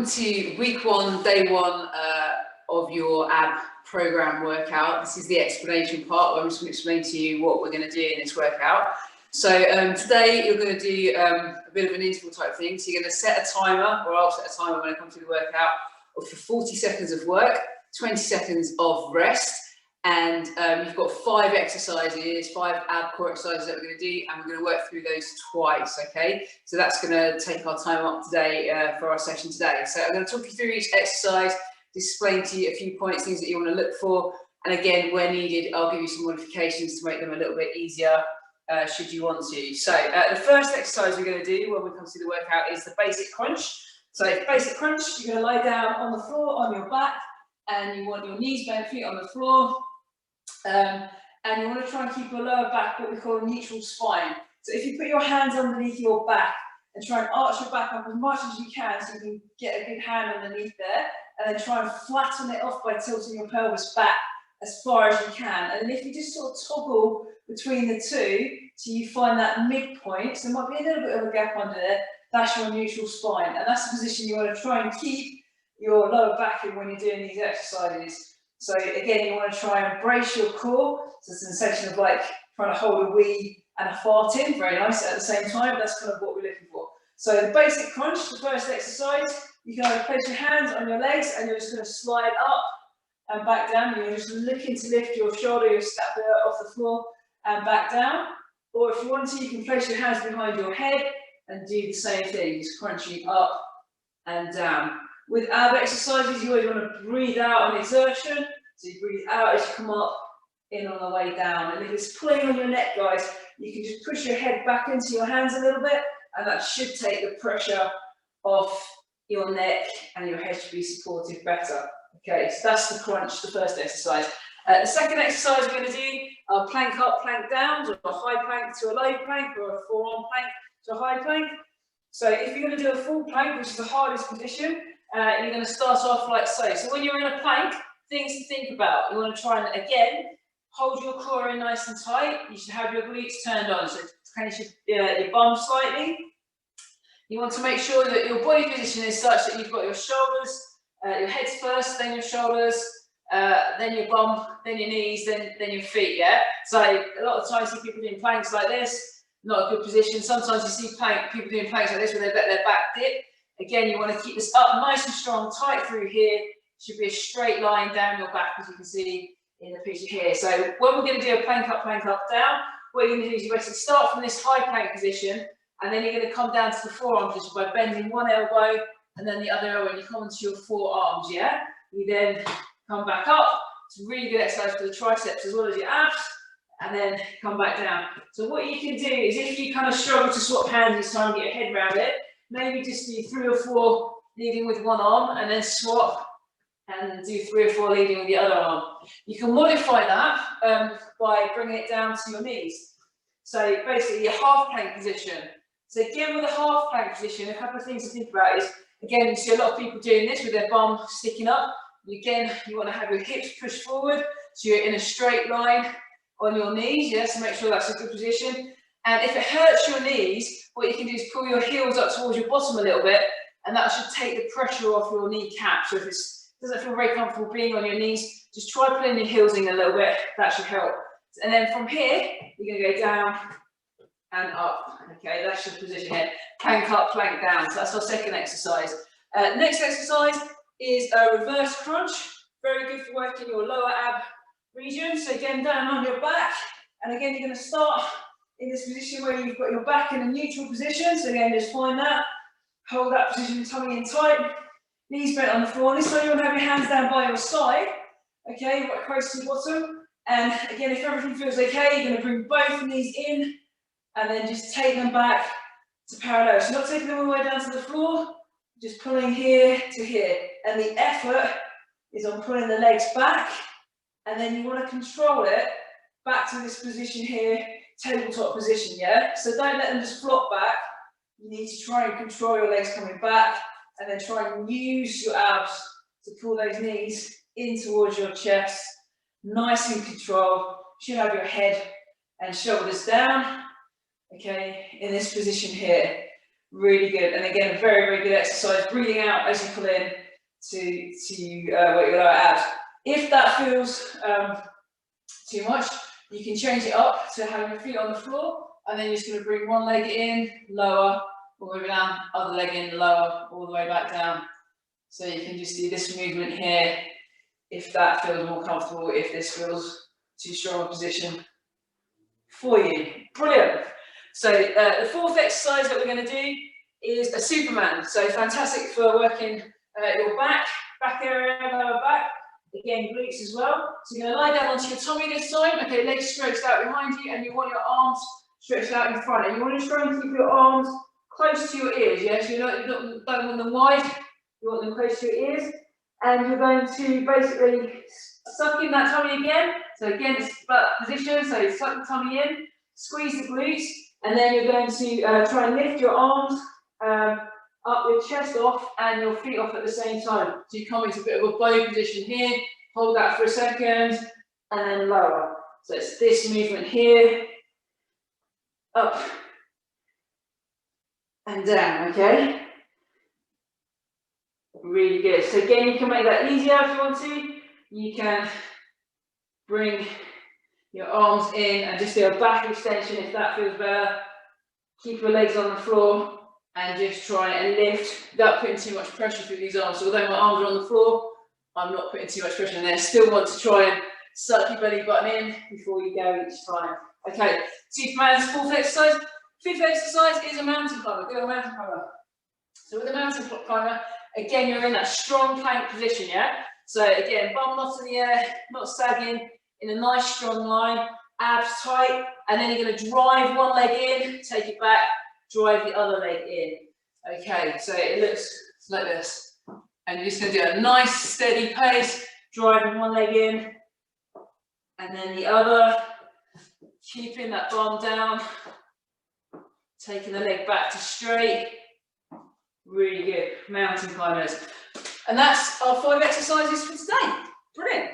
to week 1, day 1 of your ab program workout. This is the explanation part where I'm just going to explain to you what we're going to do in this workout. So today you're going to do a bit of an interval type thing. So you're going to set a timer, or I'll set a timer when I come to the workout, for 40 seconds of work, 20 seconds of rest. And you've got 5 exercises, 5 ab core exercises that we're going to do, and we're going to work through those twice, okay? So that's going to take our time up today for our session today. So I'm going to talk you through each exercise, explain to you a few points, things that you want to look for, and again, where needed, I'll give you some modifications to make them a little bit easier should you want to. So the first exercise we're going to do when we come to the workout is the basic crunch. So basic crunch, you're going to lie down on the floor on your back, and you want your knees bent, feet on the floor. And you want to try and keep your lower back what we call a neutral spine. So if you put your hands underneath your back and try and arch your back up as much as you can so you can get a good hand underneath there, and then try and flatten it off by tilting your pelvis back as far as you can. And then if you just sort of toggle between the two till you find that midpoint, so there might be a little bit of a gap under there, that's your neutral spine. And that's the position you want to try and keep your lower back in when you're doing these exercises. So again, you want to try and brace your core. So the sensation of like trying to hold a wee and a fart in, very nice at the same time. That's kind of what we're looking for. So the basic crunch, the first exercise, you can either place your hands on your legs and you're just going to slide up and back down. You're just looking to lift your shoulder, your scapula off the floor and back down. Or if you want to, you can place your hands behind your head and do the same thing, just crunching up and down. With ab exercises, you always want to breathe out on exertion. So you breathe out as you come up, in on the way down. And if it's pulling on your neck, guys, you can just push your head back into your hands a little bit, and that should take the pressure off your neck, and your head should be supported better. Okay, so that's the crunch, the first exercise. The second exercise we're going to do are plank up, plank down, or a high plank to a low plank, or a forearm plank to a high plank. So if you're going to do a full plank, which is the hardest position, you're going to start off like so. So when you're in a plank, things to think about. You want to try and, again, hold your core in nice and tight. You should have your glutes turned on, so kind of your bum slightly. You want to make sure that your body position is such that you've got your shoulders, your heads first, then your shoulders, then your bum, then your knees, then your feet, yeah? So a lot of times you see people doing planks like this, not a good position. Sometimes you see people doing planks like this where they let their back dip. Again, you want to keep this up nice and strong, tight through here. Should be a straight line down your back, as you can see in the picture here. So when we're going to do a plank up, down, what you're going to do is you're going to start from this high plank position, and then you're going to come down to the forearm position by bending one elbow and then the other elbow, and you come onto your forearms, yeah? You then come back up. It's a really good exercise for the triceps as well as your abs, and then come back down. So what you can do is, if you kind of struggle to swap hands this time and get your head around it, maybe just do 3 or 4 leading with one arm, and then swap and do 3 or 4 leading with the other arm. You can modify that by bringing it down to your knees. So basically your half plank position. So again, with a half plank position, a couple of things to think about is, again, you see a lot of people doing this with their bum sticking up. Again, you want to have your hips pushed forward, so you're in a straight line on your knees, yeah, so make sure that's a good position. And if it hurts your knees, what you can do is pull your heels up towards your bottom a little bit, and that should take the pressure off your kneecap. So if it doesn't feel very comfortable being on your knees, just try pulling your heels in a little bit, that should help. And then from here, you're going to go down and up. Okay, that's your position here. Plank up, plank down. So that's our second exercise. Next exercise is a reverse crunch. Very good for working your lower ab region. So again, down on your back. And again, you're going to start in this position where you've got your back in a neutral position. So again, just find that. Hold that position, tummy in tight. Knees bent on the floor. This time you want to have your hands down by your side. Okay, right close to the bottom. And again, if everything feels okay, you're going to bring both knees in and then just take them back to parallel. So not taking them all the way down to the floor, just pulling here to here. And the effort is on pulling the legs back, and then you want to control it back to this position here, tabletop position, yeah? So don't let them just flop back. You need to try and control your legs coming back, and then try and use your abs to pull those knees in towards your chest. Nice and controlled. You should have your head and shoulders down, okay, in this position here. Really good. And again, a very, very good exercise. Breathing out as you pull in to work your lower abs. If that feels too much, you can change it up to having your feet on the floor, and then you're just going to bring one leg in, lower, all the way down, other leg in, lower, all the way back down. So you can just do this movement here if that feels more comfortable, if this feels too strong a position for you. Brilliant. So the fourth exercise that we're going to do is a Superman. So fantastic for working your back area, lower back. Again, glutes as well. So you're going to lie down onto your tummy this time. Okay, legs stretched out behind you, and you want your arms stretched out in front. And you want to try and keep your arms close to your ears. Yeah, so you don't want them wide. You want them close to your ears. And you're going to basically suck in that tummy again. So again, it's that position. So suck the tummy in, squeeze the glutes, and then you're going to try and lift your arms up, your chest off and your feet off at the same time. So you come into a bit of a bow position here, hold that for a second, and then lower. So it's this movement here, up and down, okay? Really good. So again, you can make that easier if you want to. You can bring your arms in and just do a back extension if that feels better. Keep your legs on the floor. And just try and lift without putting too much pressure through these arms. So although my arms are on the floor, I'm not putting too much pressure in there. Still want to try and suck your belly button in before you go each time. Okay, Superman's fourth exercise. Fifth exercise is a mountain climber. Go a mountain climber. So with a mountain climber, again, you're in that strong plank position, yeah? So again, bum not in the air, not sagging, in a nice strong line, abs tight, and then you're going to drive one leg in, take it back, drive the other leg in. Okay, so it looks like this. And you're just going to do a nice steady pace, driving one leg in, and then the other, keeping that bum down, taking the leg back to straight. Really good, mountain climbers. And that's our 5 exercises for today. Brilliant.